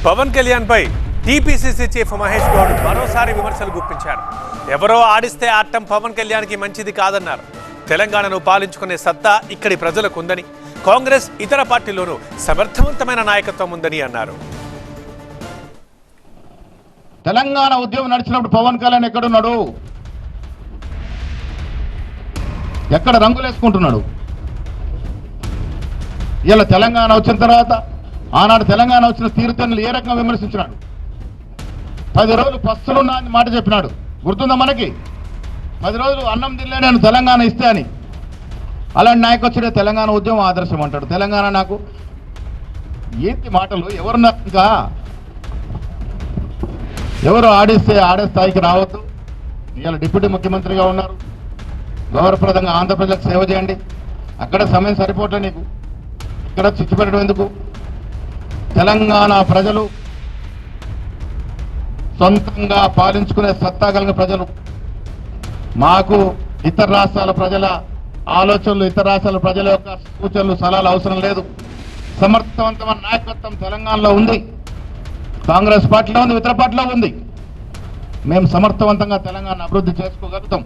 పవన్ కళ్యాణ్ పై TPCC chief Mahesh Goud మరోసారి విమర్శలు గుప్పించారు. ఎవరో ఆడిస్తే ఆడటం పవన్ కళ్యాణ్కి మంచిది కాదన్నారు. తెలంగాణను పాలించుకునే సత్తా ఇక్కడి ప్రజలకు ఉందని, కాంగ్రెస్ ఇతర పార్టీల్లోనూ సమర్థవంతమైన నాయకత్వం ఉందని అన్నారు. తెలంగాణ ఉద్యమం నడిచినప్పుడు పవన్ కళ్యాణ్ ఎక్కడున్నాడు? ఎక్కడ రంగులేసుకుంటున్నాడు? ఇలా తెలంగాణ వచ్చిన తర్వాత ఆనాడు తెలంగాణ వచ్చిన తీరుతెన్నులు ఏ రకంగా విమర్శించినాడు? 10 రోజులు పస్తులున్నా అని మాట చెప్పినాడు, గుర్తుందా మనకి? 10 రోజులు అన్నం తినలే నేను తెలంగాణ ఇస్తే అని. అలాంటి నాయకొచ్చుడే తెలంగాణ ఉద్యమం ఆదర్శం అంటాడు. తెలంగాణ నాకు ఏంటి మాటలు? ఎవరున్నారు? ఇంకా ఎవరు ఆడిస్తే ఆడే స్థాయికి రావద్దు. ఇవాళ డిప్యూటీ ముఖ్యమంత్రిగా ఉన్నారు, గౌరవప్రదంగా ఆంధ్రప్రదేశ్కి సేవ చేయండి. అక్కడ సమయం సరిపోవట్లే నీకు, ఇక్కడ చిచ్చు పెట్టడం ఎందుకు? తెలంగాణ ప్రజలు సొంతంగా పాలించుకునే సత్తా కలిగిన ప్రజలు. మాకు ఇతర రాష్ట్రాల ప్రజల ఆలోచనలు, ఇతర రాష్ట్రాల ప్రజల యొక్క సూచనలు, సలహాలు అవసరం లేదు. సమర్థవంతమైన నాయకత్వం తెలంగాణలో ఉంది, కాంగ్రెస్ పార్టీలో ఉంది, ఇతర పార్టీలో ఉంది. మేము సమర్థవంతంగా తెలంగాణ అభివృద్ధి చేసుకోగలుగుతాం.